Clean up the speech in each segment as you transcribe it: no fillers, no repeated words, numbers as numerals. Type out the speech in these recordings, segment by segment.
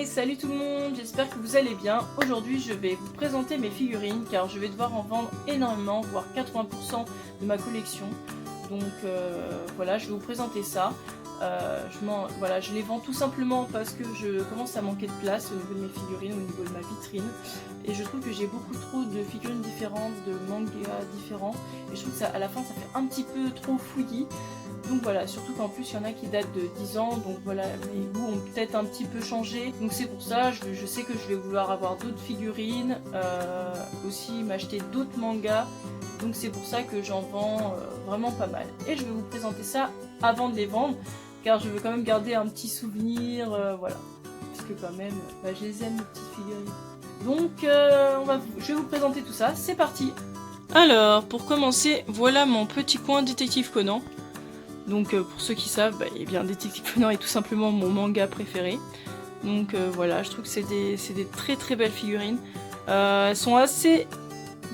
Hey, salut tout le monde, j'espère que vous allez bien. Aujourd'hui je vais vous présenter mes figurines car je vais devoir en vendre énormément, voire 80% de ma collection. Donc voilà, je vais vous présenter ça. Voilà, je les vends tout simplement parce que je commence à manquer de place au niveau de mes figurines, au niveau de ma vitrine. Et je trouve que j'ai beaucoup trop de figurines différentes, de mangas différents. Et je trouve que ça, à la fin ça fait un petit peu trop fouillis. Donc voilà, surtout qu'en plus il y en a qui datent de 10 ans, donc voilà, les goûts ont peut-être un petit peu changé. Donc c'est pour ça, je sais que je vais vouloir avoir d'autres figurines, aussi m'acheter d'autres mangas. Donc c'est pour ça que j'en vends vraiment pas mal. Et je vais vous présenter ça avant de les vendre, car je veux quand même garder un petit souvenir, voilà. Parce que quand même, je les aime, mes petites figurines. Donc je vais vous présenter tout ça, c'est parti. Alors, pour commencer, voilà mon petit coin Détective Conan. Donc pour ceux qui savent, eh bien Détective Conan est tout simplement mon manga préféré. Donc voilà, je trouve que c'est des très très belles figurines. Elles sont assez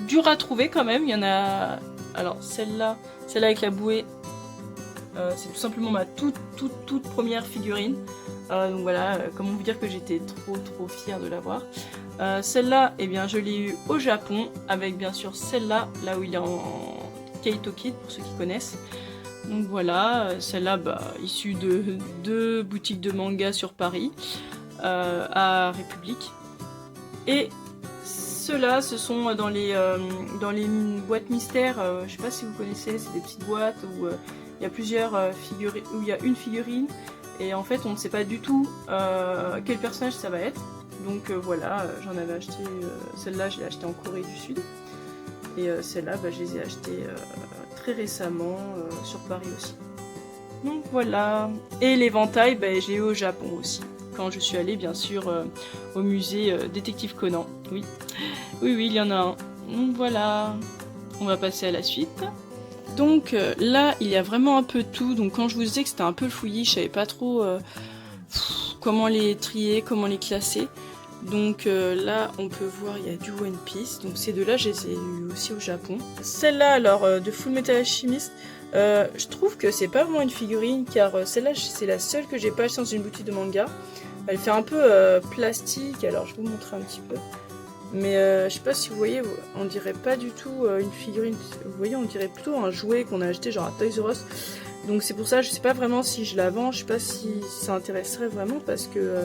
dures à trouver quand même. Il y en a... Alors celle-là avec la bouée, c'est tout simplement ma toute première figurine. Donc voilà, comment vous dire que j'étais trop fière de l'avoir. Celle-là, eh bien je l'ai eu au Japon, avec bien sûr celle-là, là où il est en Kaito Kid, pour ceux qui connaissent. Donc voilà, celle-là issue de deux boutiques de manga sur Paris, à République. Et ceux-là, ce sont dans les boîtes mystères, je sais pas si vous connaissez, c'est des petites boîtes où il y a plusieurs figurines, où il y a une figurine, et en fait on ne sait pas du tout quel personnage ça va être. Donc voilà, j'en avais acheté, celle-là je l'ai achetée en Corée du Sud, et celle-là je les ai achetées très récemment sur Paris aussi. Donc voilà. Et l'éventail, j'ai eu au Japon aussi. Quand je suis allée bien sûr au musée Détective Conan. Oui, il y en a un. Donc voilà. On va passer à la suite. Donc là, il y a vraiment un peu de tout. Donc quand je vous disais que c'était un peu le fouillis, je savais pas trop comment les trier, comment les classer. Donc là on peut voir il y a du One Piece, donc ces deux-là je les ai eu aussi au Japon. Celle-là alors de Full Metal Alchemist, je trouve que c'est pas vraiment une figurine car celle-là c'est la seule que j'ai pas achetée dans une boutique de manga. Elle fait un peu plastique, alors je vais vous montrer un petit peu. Mais je sais pas si vous voyez, on dirait pas du tout une figurine, vous voyez on dirait plutôt un jouet qu'on a acheté genre à Toys R Us. Donc c'est pour ça je sais pas vraiment si je la vends, je sais pas si ça intéresserait vraiment parce que...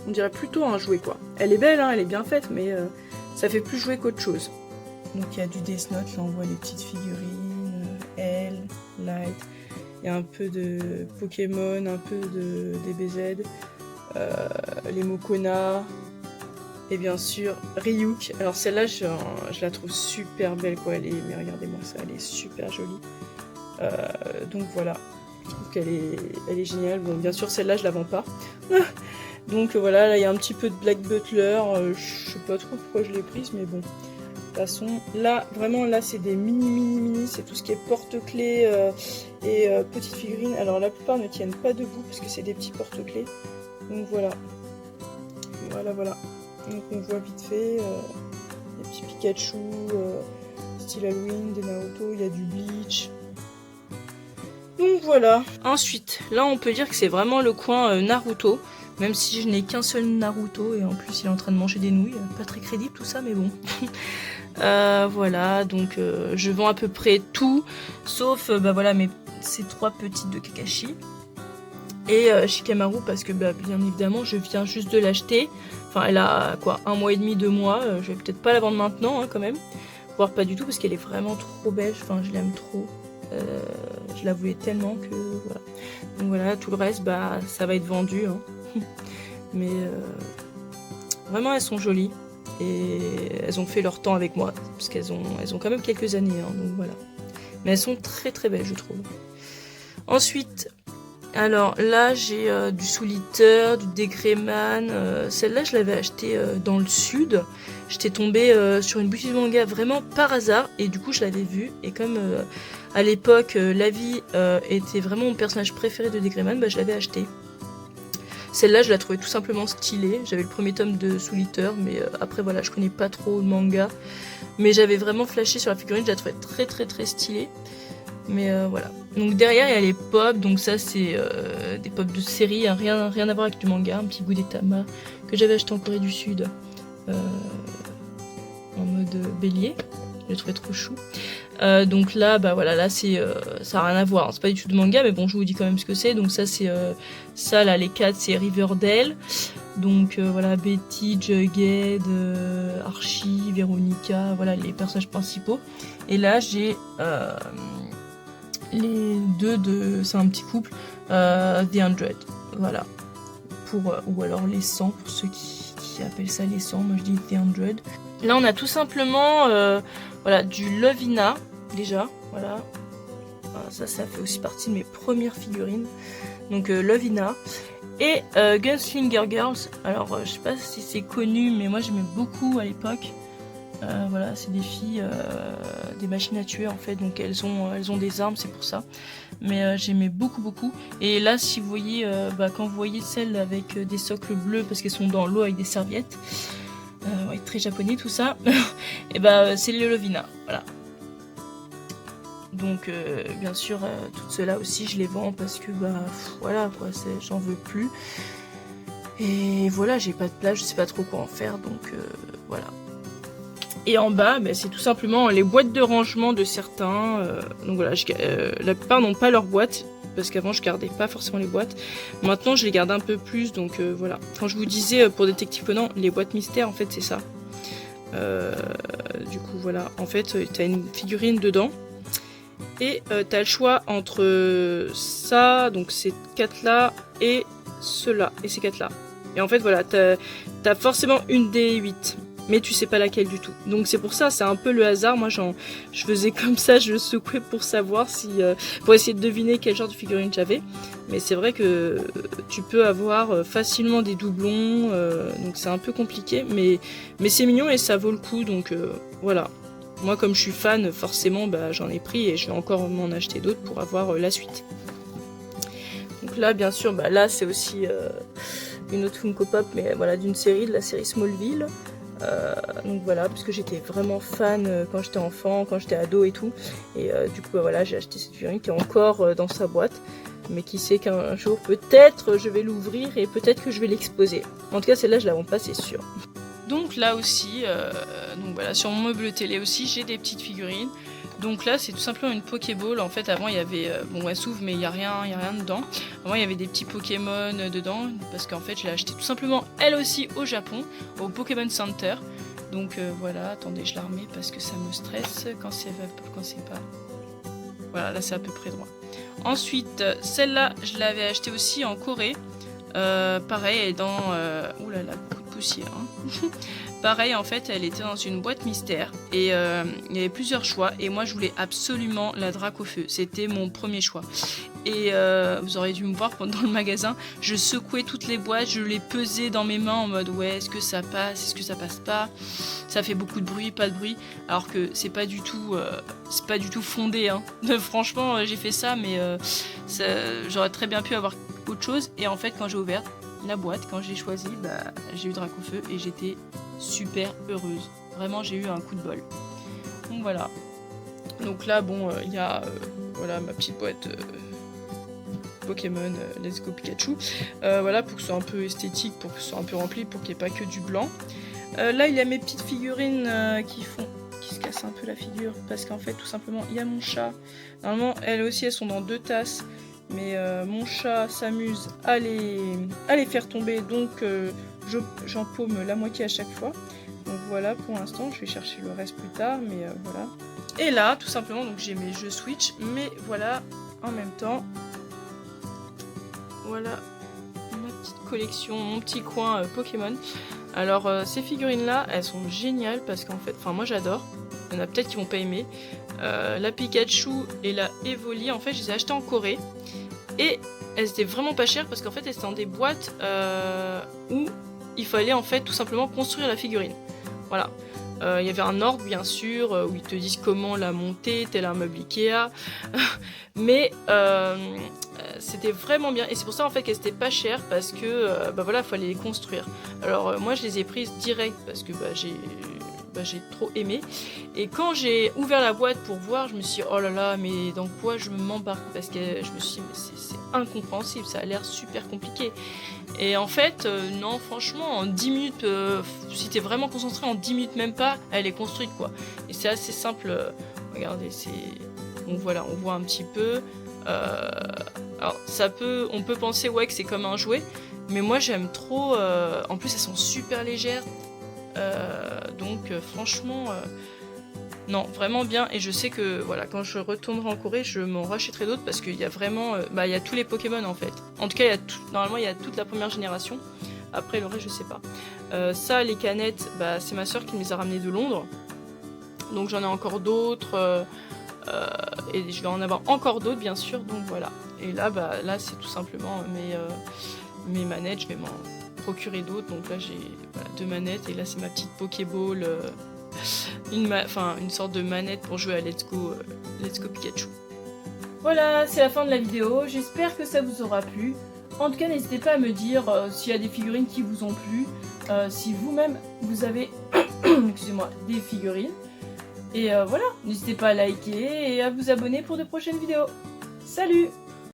on dirait plutôt un jouet quoi. Elle est belle, hein, elle est bien faite, mais ça fait plus jouer qu'autre chose. Donc il y a du Death Note, là on voit les petites figurines, elle, Light, il y a un peu de Pokémon, un peu de DBZ, les Mokona, et bien sûr Ryuk. Alors celle-là je la trouve super belle quoi, mais regardez-moi ça, elle est super jolie. Donc voilà. Je trouve qu'elle est géniale. Bon, bien sûr, celle-là, je la vends pas. Donc voilà, là, il y a un petit peu de Black Butler. Je sais pas trop pourquoi je l'ai prise, mais bon. De toute façon, là, vraiment, là, c'est des mini. C'est tout ce qui est porte-clés et petites figurines. Alors, la plupart ne tiennent pas debout parce que c'est des petits porte-clés. Donc voilà. Voilà. Donc on voit vite fait des petits Pikachu, style Halloween, des Naruto, il y a du Bleach. Donc voilà. Ensuite, là on peut dire que c'est vraiment le coin Naruto, même si je n'ai qu'un seul Naruto et en plus il est en train de manger des nouilles, pas très crédible tout ça mais bon. Voilà, donc je vends à peu près tout, sauf voilà ces trois petites de Kakashi et Shikamaru parce que bien évidemment je viens juste de l'acheter. Enfin elle a quoi, 1 mois et demi, 2 mois, je vais peut-être pas la vendre maintenant hein, quand même, voire pas du tout parce qu'elle est vraiment trop belle, enfin je l'aime trop. Je la voulais tellement que voilà. Donc voilà, tout le reste ça va être vendu hein. Mais vraiment elles sont jolies et elles ont fait leur temps avec moi parce qu'elles ont quand même quelques années hein, donc voilà. Mais elles sont très très belles je trouve. Ensuite, alors là j'ai du Soul Eater, du Degrayman. Celle-là je l'avais achetée dans le sud. J'étais tombée sur une boutique de manga vraiment par hasard et du coup je l'avais vue et comme à l'époque Lavi était vraiment mon personnage préféré de Degrayman, je l'avais achetée. Celle-là je la trouvais tout simplement stylée. J'avais le premier tome de Soul Eater mais après voilà je connais pas trop le manga. Mais j'avais vraiment flashé sur la figurine, je la trouvais très stylée. Mais voilà, Donc derrière il y a les pop, donc ça c'est des pop de série, hein, rien à voir avec du manga, un petit bout des tamas que j'avais acheté en Corée du Sud en mode bélier, je le trouvais trop chou. Donc là, bah voilà, là c'est ça n'a rien à voir, hein. C'est pas du tout de manga, mais bon, je vous dis quand même ce que c'est. Donc ça c'est ça là, les 4 c'est Riverdale. Donc voilà, Betty, Jughead, Archie, Veronica, voilà les personnages principaux. Et là j'ai les deux de, c'est un petit couple, The 100, voilà, pour ou alors les 100 pour ceux qui appellent ça les 100, moi je dis The 100. Là on a tout simplement voilà, du Lovina déjà, voilà. Ça fait aussi partie de mes premières figurines. Donc Lovina et Gunslinger Girls. Alors je sais pas si c'est connu, mais moi j'aimais beaucoup à l'époque. Voilà, c'est des filles, des machines à tuer en fait, donc elles ont des armes, c'est pour ça. Mais j'aimais beaucoup. Et là, si vous voyez, quand vous voyez celles avec des socles bleus parce qu'elles sont dans l'eau avec des serviettes, ouais, très japonais tout ça, et c'est les Lovina, voilà. Donc bien sûr, toutes ceux-là aussi je les vends parce que voilà quoi, j'en veux plus. Et voilà, j'ai pas de place, je sais pas trop quoi en faire, donc voilà. Et en bas, c'est tout simplement les boîtes de rangement de certains. Donc voilà, la plupart n'ont pas leur boîte, parce qu'avant je gardais pas forcément les boîtes. Maintenant je les garde un peu plus, donc voilà. Quand je vous disais pour Détective Conan, les boîtes mystères, en fait c'est ça. Du coup voilà, en fait t'as une figurine dedans. Et t'as le choix entre ça, donc ces 4 là, et ceux-là, et ces 4 là. Et en fait voilà, t'as forcément une des 8. Mais tu sais pas laquelle du tout. Donc c'est pour ça, c'est un peu le hasard. Moi je faisais comme ça, je secouais pour savoir si pour essayer de deviner quel genre de figurine j'avais. Mais c'est vrai que tu peux avoir facilement des doublons, donc c'est un peu compliqué, mais c'est mignon et ça vaut le coup, donc voilà. Moi comme je suis fan, forcément j'en ai pris et je vais encore m'en acheter d'autres pour avoir la suite. Donc là bien sûr, là c'est aussi une autre Funko Pop, mais voilà, d'une série, de la série Smallville. Donc voilà, parce que j'étais vraiment fan quand j'étais enfant, quand j'étais ado et tout. Et du coup voilà, j'ai acheté cette figurine qui est encore dans sa boîte. Mais qui sait qu'un jour peut-être je vais l'ouvrir et peut-être que je vais l'exposer. En tout cas celle-là je la vends pas, c'est sûr. Donc là aussi, donc voilà, sur mon meuble télé aussi j'ai des petites figurines. Donc là c'est tout simplement une Pokéball. En fait avant il y avait, bon elle s'ouvre mais il n'y a rien dedans. Avant il y avait des petits Pokémon dedans parce qu'en fait je l'ai acheté tout simplement elle aussi au Japon, au Pokémon Center. Donc voilà, attendez je la remets parce que ça me stresse quand c'est pas... Voilà, là c'est à peu près droit. Ensuite celle-là je l'avais achetée aussi en Corée. Pareil elle est dans... Ouh là là, beaucoup de poussière hein. Pareil, en fait, elle était dans une boîte mystère et il y avait plusieurs choix. Et moi, je voulais absolument la Drac au feu. C'était mon premier choix. Et vous aurez dû me voir pendant le magasin. Je secouais toutes les boîtes, je les pesais dans mes mains en mode ouais, est-ce que ça passe, est-ce que ça passe pas. Ça fait beaucoup de bruit, pas de bruit. Alors que c'est pas du tout fondé. Hein. Franchement, j'ai fait ça, mais j'aurais très bien pu avoir autre chose. Et en fait, quand j'ai ouvert la boîte, quand j'ai choisi, j'ai eu Drac au feu et j'étais super heureuse. Vraiment, j'ai eu un coup de bol. Donc voilà. Donc là, bon, il y a voilà ma petite boîte Pokémon Let's Go Pikachu. Voilà, pour que ce soit un peu esthétique, pour que ce soit un peu rempli, pour qu'il n'y ait pas que du blanc. Là, il y a mes petites figurines qui se cassent un peu la figure. Parce qu'en fait, tout simplement, il y a mon chat. Normalement, elles aussi, elles sont dans 2 tasses. Mais mon chat s'amuse à les faire tomber, donc j'en paume la moitié à chaque fois. Donc voilà pour l'instant, je vais chercher le reste plus tard, mais voilà. Et là, tout simplement, donc j'ai mes jeux Switch, mais voilà, en même temps, voilà ma petite collection, mon petit coin Pokémon. Alors ces figurines là, elles sont géniales parce qu'en fait, moi j'adore, il y en a peut-être qui vont pas aimer. La Pikachu et la Evoli, en fait je les ai achetées en Corée et elles étaient vraiment pas chères parce qu'en fait elles étaient dans des boîtes où il fallait en fait tout simplement construire la figurine. Voilà. Il y avait un ordre bien sûr où ils te disent comment la monter, tel un meuble Ikea, mais c'était vraiment bien et c'est pour ça en fait qu'elles étaient pas chères parce que voilà, il fallait les construire. Alors moi je les ai prises direct parce que j'ai trop aimé. Et quand j'ai ouvert la boîte pour voir, je me suis dit, oh là là, mais dans quoi je m'embarque? Parce que je me suis dit, mais c'est incompréhensible, ça a l'air super compliqué. Et en fait, non, franchement, en 10 minutes, si t'es vraiment concentré, en 10 minutes même pas, elle est construite, quoi. Et c'est assez simple. Regardez, donc voilà, on voit un petit peu. Alors, on peut penser, ouais, que c'est comme un jouet. Mais moi, j'aime trop. En plus, elles sont super légères. Donc, franchement... non, vraiment bien, et je sais que voilà, quand je retournerai en Corée, je m'en rachèterai d'autres parce qu'il y a vraiment, il y a tous les Pokémon en fait. En tout cas, normalement, il y a toute la première génération. Après, le reste, je sais pas. Ça, les canettes, c'est ma soeur qui me les a ramenées de Londres. Donc j'en ai encore d'autres, et je vais en avoir encore d'autres, bien sûr. Donc voilà. Et là, là, c'est tout simplement mes manettes. Je vais m'en procurer d'autres. Donc là, j'ai 2 manettes, et là, c'est ma petite Pokéball. Une sorte de manette pour jouer à Let's Go Pikachu. Voilà, c'est la fin de la vidéo. J'espère que ça vous aura plu. En tout cas, n'hésitez pas à me dire s'il y a des figurines qui vous ont plu, si vous-même vous avez excusez-moi, des figurines. Et voilà, n'hésitez pas à liker et à vous abonner pour de prochaines vidéos. Salut!